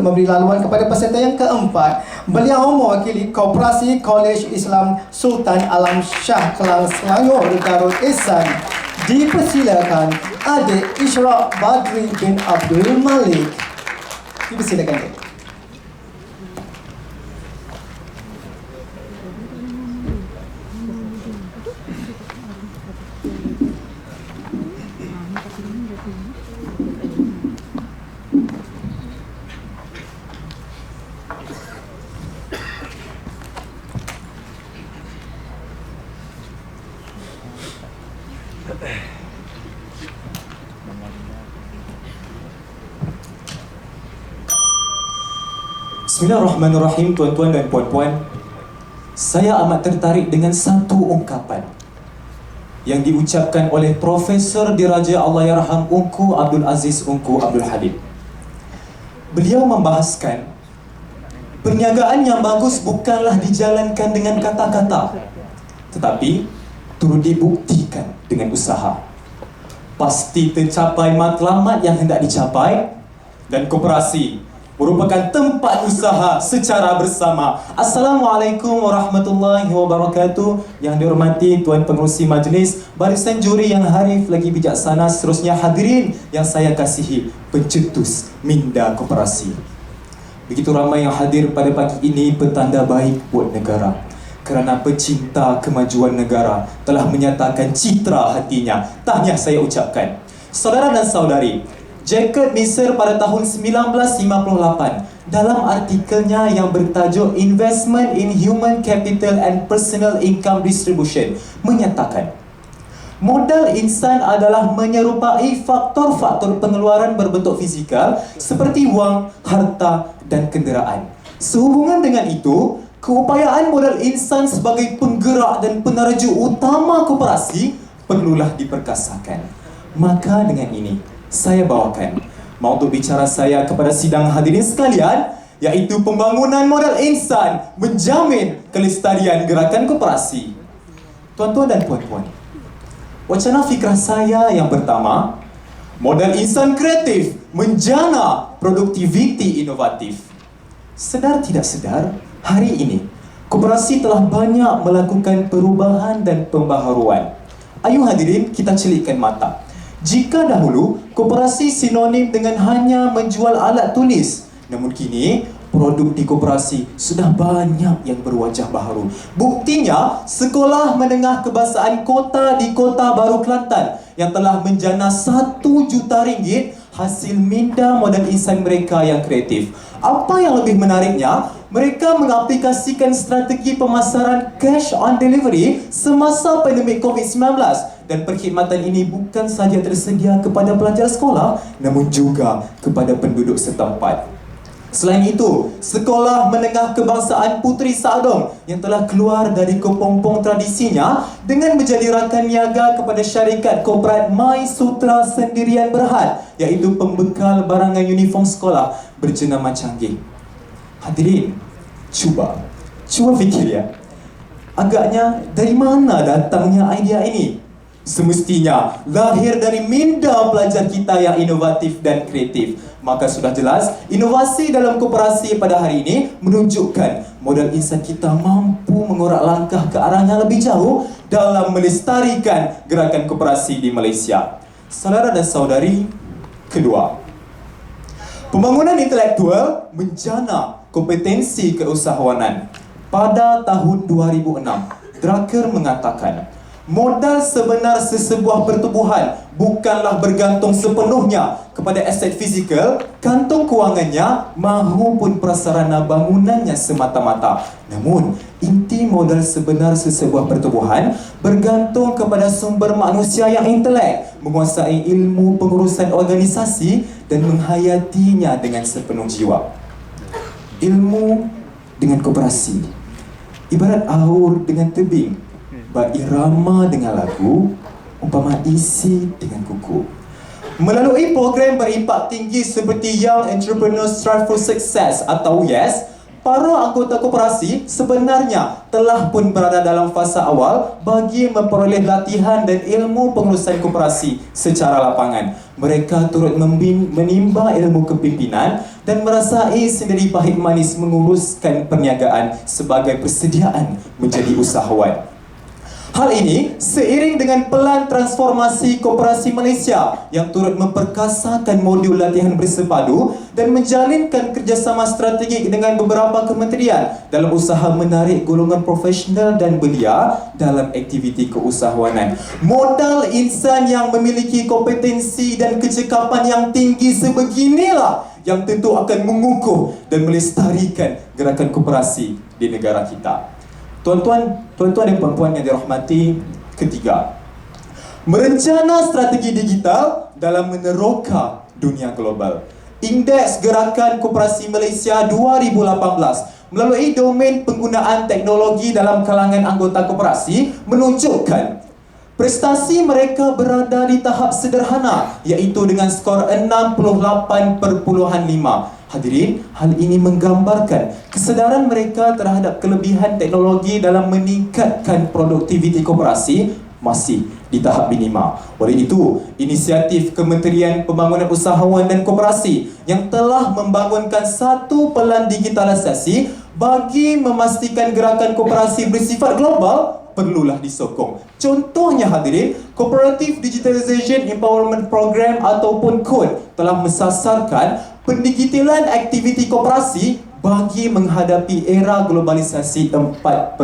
memberi laluan kepada peserta yang keempat. Beliau mewakili Koperasi Kolej Islam Sultan Alam Shah Kelang Selangor Darul Ihsan. Dipersilakan Adik Ishraq Badri bin Abdul Malik. Dipersilakan, Dek. Bismillahirrahmanirrahim, tuan-tuan dan puan-puan. Saya amat tertarik dengan satu ungkapan yang diucapkan oleh Profesor Diraja Allahyarham Ungku Abdul Aziz Ungku Abdul Halim. Beliau membahaskan perniagaan yang bagus bukanlah dijalankan dengan kata-kata, tetapi turut dibuktikan dengan usaha. Pasti tercapai matlamat yang hendak dicapai, dan koperasi merupakan tempat usaha secara bersama. Assalamualaikum warahmatullahi wabarakatuh. Yang dihormati Tuan Pengerusi Majlis, barisan juri yang harif lagi bijaksana, seterusnya hadirin yang saya kasihi, pencetus minda koperasi. Begitu ramai yang hadir pada pagi ini petanda baik buat negara, kerana pecinta kemajuan negara telah menyatakan citra hatinya. Tahniah saya ucapkan. Saudara dan saudari, Jacob Misser pada tahun 1958 dalam artikelnya yang bertajuk Investment in Human Capital and Personal Income Distribution menyatakan modal insan adalah menyerupai faktor-faktor pengeluaran berbentuk fizikal seperti wang, harta dan kenderaan. Sehubungan dengan itu, keupayaan modal insan sebagai penggerak dan peneraju utama koperasi perlulah diperkasakan. Maka dengan ini saya bawakan maudhu bicara saya kepada sidang hadirin sekalian, iaitu pembangunan modal insan menjamin kelestarian gerakan koperasi. Tuan-tuan dan puan-puan, wacana fikrah saya yang pertama, modal insan kreatif menjana produktiviti inovatif. Sedar tidak sedar, hari ini koperasi telah banyak melakukan perubahan dan pembaharuan. Ayo hadirin kita celikkan mata. Jika dahulu koperasi sinonim dengan hanya menjual alat tulis, namun kini produk di koperasi sudah banyak yang berwajah baharu. Buktinya, sekolah menengah kebahasaan kota di Kota Baru Kelantan yang telah menjana RM1 juta hasil minda modal insan mereka yang kreatif. Apa yang lebih menariknya, mereka mengaplikasikan strategi pemasaran cash on delivery semasa pandemik COVID-19, dan perkhidmatan ini bukan sahaja tersedia kepada pelajar sekolah, namun juga kepada penduduk setempat. Selain itu, Sekolah Menengah Kebangsaan Puteri Saadong yang telah keluar dari kepompong tradisinya dengan menjadi rakan niaga kepada syarikat korporat My Sutra Sendirian Berhad, iaitu pembekal barangan uniform sekolah berjenama canggih. Hadirin, cuba fikir ya. Agaknya dari mana datangnya idea ini? Semestinya lahir dari minda pelajar kita yang inovatif dan kreatif. Maka sudah jelas, inovasi dalam koperasi pada hari ini menunjukkan modal insan kita mampu mengorak langkah ke arah yang lebih jauh dalam melestarikan gerakan koperasi di Malaysia. Saudara dan saudari, kedua, pembangunan intelektual menjana kompetensi keusahawanan. Pada tahun 2006, Drucker mengatakan, modal sebenar sesebuah pertubuhan bukanlah bergantung sepenuhnya kepada aset fizikal, kantung kewangannya mahupun prasarana bangunannya semata-mata. Namun, inti modal sebenar sesebuah pertubuhan bergantung kepada sumber manusia yang intelek, menguasai ilmu pengurusan organisasi dan menghayatinya dengan sepenuh jiwa. Ilmu dengan koperasi ibarat aur dengan tebing, berirama dengan lagu, umpama isi dengan kuku. Melalui program berimpak tinggi seperti Young Entrepreneurs Strive for Success atau YES, para anggota koperasi sebenarnya telah pun berada dalam fasa awal bagi memperoleh latihan dan ilmu pengurusan koperasi secara lapangan. Mereka turut menimba ilmu kepimpinan dan merasai sendiri pahit manis menguruskan perniagaan sebagai persediaan menjadi usahawan. Hal ini seiring dengan pelan transformasi koperasi Malaysia yang turut memperkasakan modul latihan bersepadu dan menjalinkan kerjasama strategik dengan beberapa kementerian dalam usaha menarik golongan profesional dan belia dalam aktiviti keusahawanan. Modal insan yang memiliki kompetensi dan kecekapan yang tinggi sebeginilah yang tentu akan mengukuh dan melestarikan gerakan koperasi di negara kita. Tuan-tuan dan puan-puan yang dirahmati, ketiga, merencana strategi digital dalam meneroka dunia global. Indeks Gerakan Koperasi Malaysia 2018 melalui domain penggunaan teknologi dalam kalangan anggota koperasi menunjukkan prestasi mereka berada di tahap sederhana, iaitu dengan skor 68.5. Hadirin, hal ini menggambarkan kesedaran mereka terhadap kelebihan teknologi dalam meningkatkan produktiviti koperasi masih di tahap minima. Oleh itu, inisiatif Kementerian Pembangunan Usahawan dan Koperasi yang telah membangunkan satu pelan digitalisasi bagi memastikan gerakan koperasi bersifat global perlulah disokong. Contohnya hadirin, Cooperative Digitalization Empowerment Program ataupun KOD telah mensasarkan pendigitalan aktiviti koperasi bagi menghadapi era globalisasi 4.0.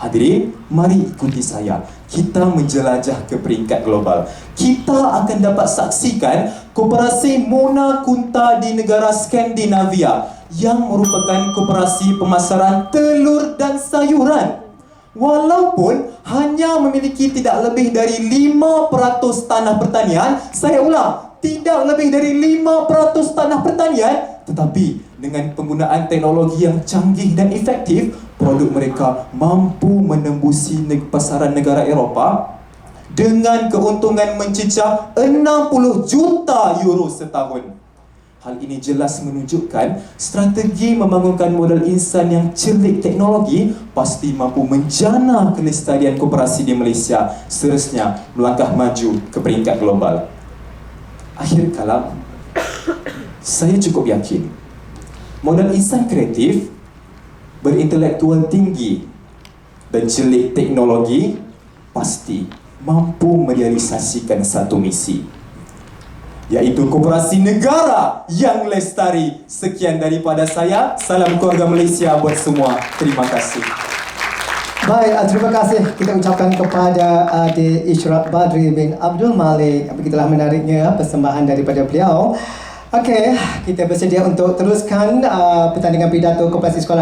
Hadirin, mari ikuti saya. Kita menjelajah ke peringkat global. Kita akan dapat saksikan koperasi Mona Kunta di negara Skandinavia yang merupakan koperasi pemasaran telur dan sayuran. Walaupun hanya memiliki tidak lebih dari 5% tanah pertanian, saya ulang, tidak lebih dari 5% tanah pertanian, tetapi dengan penggunaan teknologi yang canggih dan efektif, produk mereka mampu menembusi pasaran negara Eropah dengan keuntungan mencecah 60 juta euro setahun. Hal ini jelas menunjukkan strategi membangunkan modal insan yang cerdik teknologi pasti mampu menjana kelestarian koperasi di Malaysia, seterusnya melangkah maju ke peringkat global. Akhir kalam, saya cukup yakin modal insan kreatif, berintelektual tinggi dan cerdik teknologi pasti mampu merealisasikan satu misi, yaitu koperasi negara yang lestari. Sekian daripada saya. Salam keluarga Malaysia buat semua. Terima kasih. Baik, terima kasih kita ucapkan kepada Adik Ishraq Badri bin Abdul Malik. Begitulah menariknya persembahan daripada beliau. Okey, kita bersedia untuk teruskan pertandingan pidato koperasi sekolah.